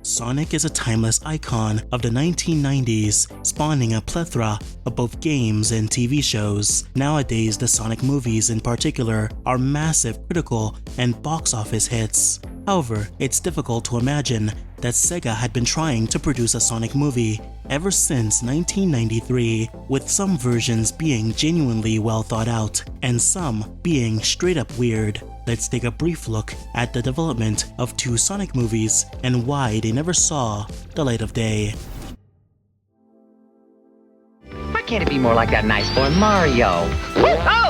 Sonic is a timeless icon of the 1990s, spawning a plethora of both games and TV shows. Nowadays, the Sonic movies in particular are massive critical and box office hits. However, it's difficult to imagine that Sega had been trying to produce a Sonic movie ever since 1993, with some versions being genuinely well thought out and some being straight up weird. Let's take a brief look at the development of two Sonic movies and why they never saw the light of day. Why can't it be more like that nice boy Mario? Oh!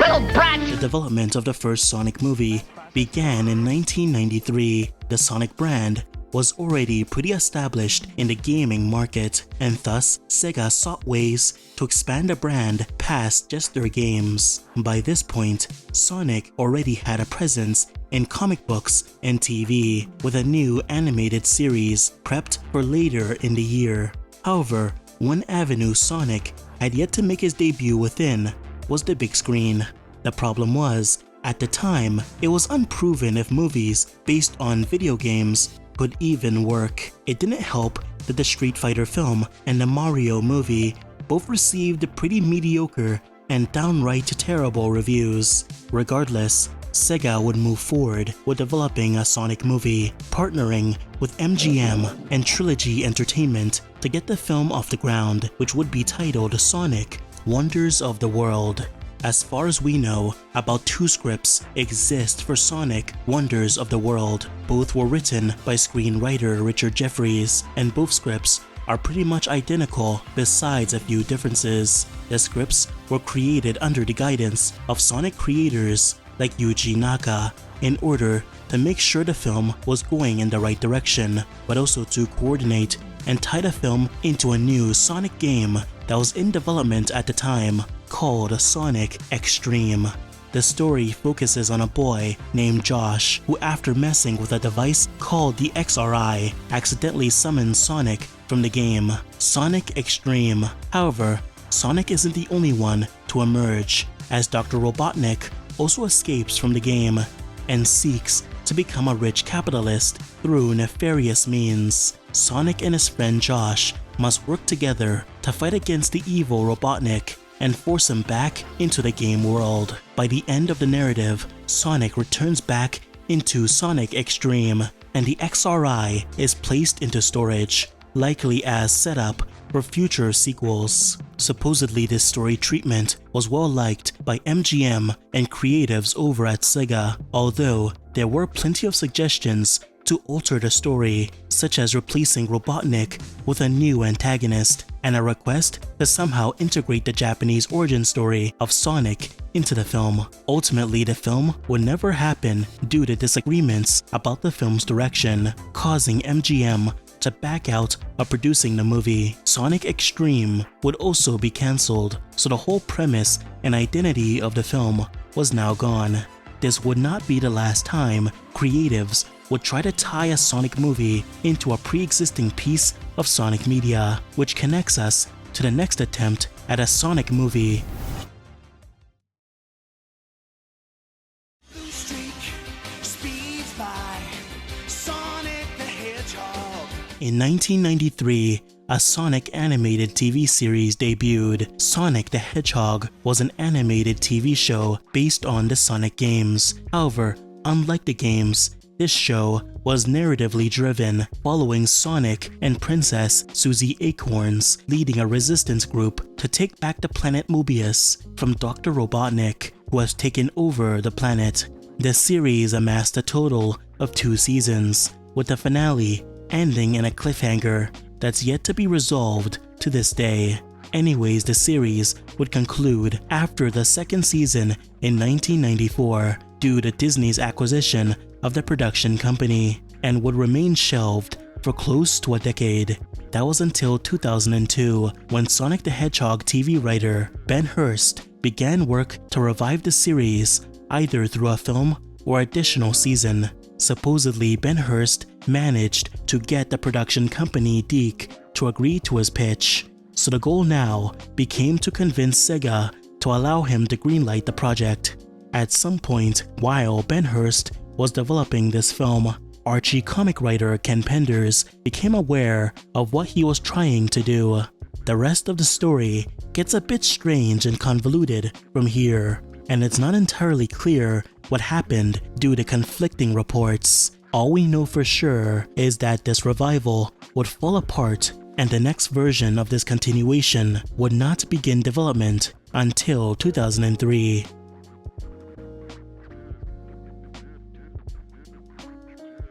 Little brat! The development of the first Sonic movie began in 1993. The Sonic brand was already pretty established in the gaming market, and thus Sega sought ways to expand the brand past just their games. By this point, Sonic already had a presence in comic books and TV, with a new animated series prepped for later in the year. However, one avenue Sonic had yet to make his debut within was the big screen. The problem was, at the time, it was unproven if movies based on video games could even work. It didn't help that the Street Fighter film and the Mario movie both received pretty mediocre and downright terrible reviews. Regardless, Sega would move forward with developing a Sonic movie, partnering with MGM and Trilogy Entertainment to get the film off the ground, which would be titled Sonic: Wonders of the World. As far as we know, about 2 scripts exist for Sonic: Wonders of the World. Both were written by screenwriter Richard Jefferies, and both scripts are pretty much identical besides a few differences. The scripts were created under the guidance of Sonic creators like Yuji Naka in order to make sure the film was going in the right direction, but also to coordinate and tie the film into a new Sonic game that was in development at the time, called Sonic Extreme. The story focuses on a boy named Josh who, after messing with a device called the XRI, accidentally summons Sonic from the game Sonic Extreme. However, Sonic isn't the only one to emerge, as Dr. Robotnik also escapes from the game and seeks to become a rich capitalist through nefarious means. Sonic and his friend Josh must work together to fight against the evil Robotnik and force him back into the game world. By the end of the narrative, Sonic returns back into Sonic Extreme, and the XRI is placed into storage, likely as setup for future sequels. Supposedly, this story treatment was well liked by MGM and creatives over at Sega, although there were plenty of suggestions to alter the story, such as replacing Robotnik with a new antagonist, and a request to somehow integrate the Japanese origin story of Sonic into the film. Ultimately, the film would never happen due to disagreements about the film's direction, causing MGM to back out of producing the movie. Sonic Extreme would also be cancelled, so the whole premise and identity of the film was now gone. This would not be the last time creatives would try to tie a Sonic movie into a pre-existing piece of Sonic media, which connects us to the next attempt at a Sonic movie. In 1993, a Sonic animated TV series debuted. Sonic the Hedgehog was an animated TV show based on the Sonic games. However, unlike the games, this show was narratively driven, following Sonic and Princess Susie Acorns leading a resistance group to take back the planet Mobius from Dr. Robotnik, who has taken over the planet. The series amassed a total of 2 seasons, with the finale ending in a cliffhanger that's yet to be resolved to this day. Anyways, the series would conclude after the 2nd season in 1994 due to Disney's acquisition of the production company, and would remain shelved for close to a decade. That was until 2002, when Sonic the Hedgehog TV writer Ben Hurst began work to revive the series, either through a film or additional season. Supposedly, Ben Hurst managed to get the production company DiC to agree to his pitch, so the goal now became to convince Sega to allow him to greenlight the project. At some point while Ben Hurst was developing this film, Archie comic writer Ken Penders became aware of what he was trying to do. The rest of the story gets a bit strange and convoluted from here, and it's not entirely clear what happened due to conflicting reports. All we know for sure is that this revival would fall apart and the next version of this continuation would not begin development until 2003.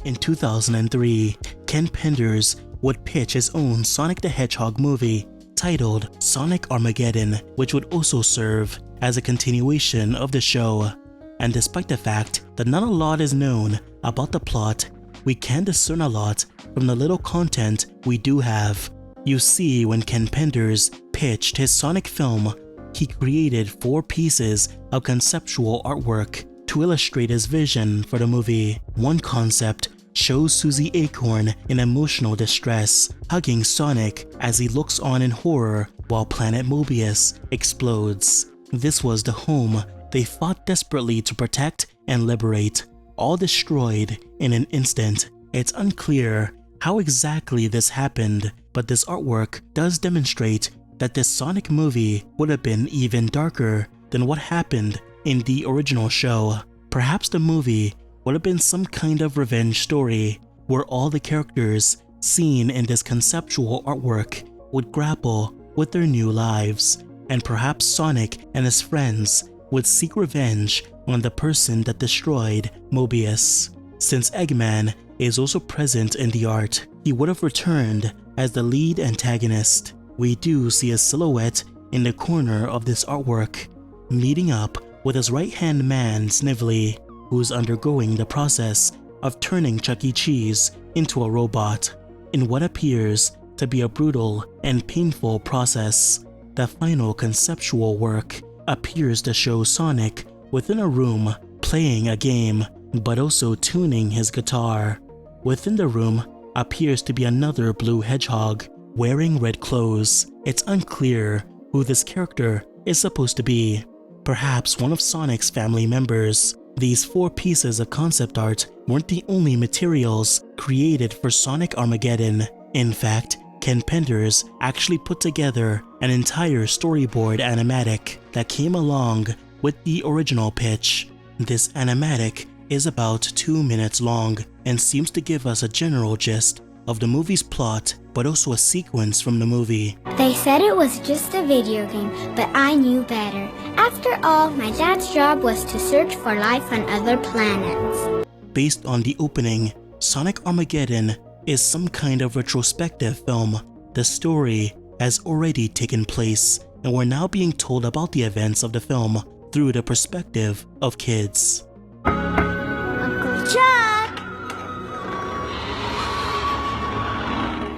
In 2003, Ken Penders would pitch his own Sonic the Hedgehog movie titled Sonic Armageddon, which would also serve as a continuation of the show. And despite the fact that not a lot is known about the plot, we can discern a lot from the little content we do have. You see, when Ken Penders pitched his Sonic film, he created 4 pieces of conceptual artwork to illustrate his vision for the movie. One concept shows Susie Acorn in emotional distress, hugging Sonic as he looks on in horror while Planet Mobius explodes. This was the home they fought desperately to protect and liberate, all destroyed in an instant. It's unclear how exactly this happened, but this artwork does demonstrate that this Sonic movie would have been even darker than what happened in the original show. Perhaps the movie would have been some kind of revenge story where all the characters seen in this conceptual artwork would grapple with their new lives, and perhaps Sonic and his friends would seek revenge on the person that destroyed Mobius. Since Eggman is also present in the art, he would have returned as the lead antagonist. We do see a silhouette in the corner of this artwork, meeting up with his right-hand man Snively, who's undergoing the process of turning Chuck E. Cheese into a robot in what appears to be a brutal and painful process. The final conceptual work appears to show Sonic within a room playing a game, but also tuning his guitar. Within the room appears to be another blue hedgehog wearing red clothes. It's unclear who this character is supposed to be. Perhaps one of Sonic's family members. These 4 pieces of concept art weren't the only materials created for Sonic Armageddon. In fact, Ken Penders actually put together an entire storyboard animatic that came along with the original pitch. This animatic is about 2 minutes long and seems to give us a general gist of the movie's plot, but also a sequence from the movie. They said it was just a video game, but I knew better. After all, my dad's job was to search for life on other planets. Based on the opening, Sonic Armageddon is some kind of retrospective film. The story has already taken place, and we're now being told about the events of the film through the perspective of kids. Uncle Chuck!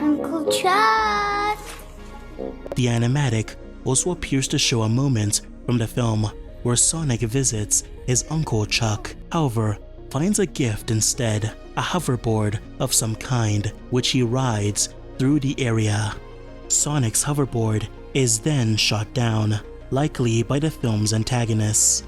Uncle Chuck! The animatic also appears to show a moment from the film where Sonic visits his Uncle Chuck, however, finds a gift instead, a hoverboard of some kind which he rides through the area. Sonic's hoverboard is then shot down, likely by the film's antagonists.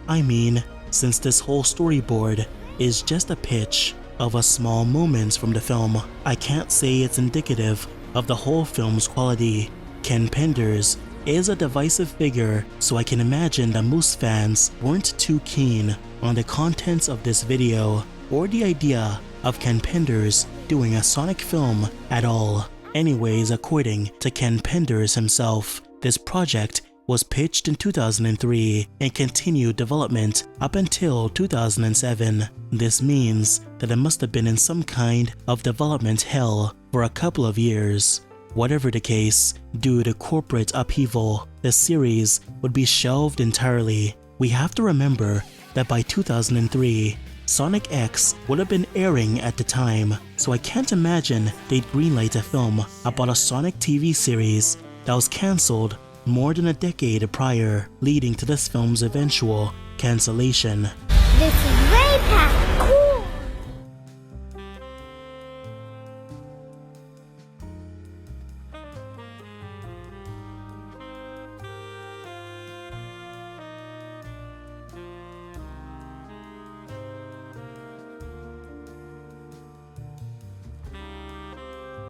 I mean, since this whole storyboard is just a pitch of a small moments from the film, I can't say it's indicative of the whole film's quality. Ken Penders is a divisive figure, so I can imagine that most fans weren't too keen on the contents of this video or the idea of Ken Penders doing a Sonic film at all. Anyways, according to Ken Penders himself, this project was pitched in 2003 and continued development up until 2007. This means that it must have been in some kind of development hell for a couple of years. Whatever the case, due to corporate upheaval, the series would be shelved entirely. We have to remember that by 2003, Sonic X would have been airing at the time, so I can't imagine they'd greenlight a film about a Sonic TV series that was cancelled more than a decade prior, leading to this film's eventual cancellation. This is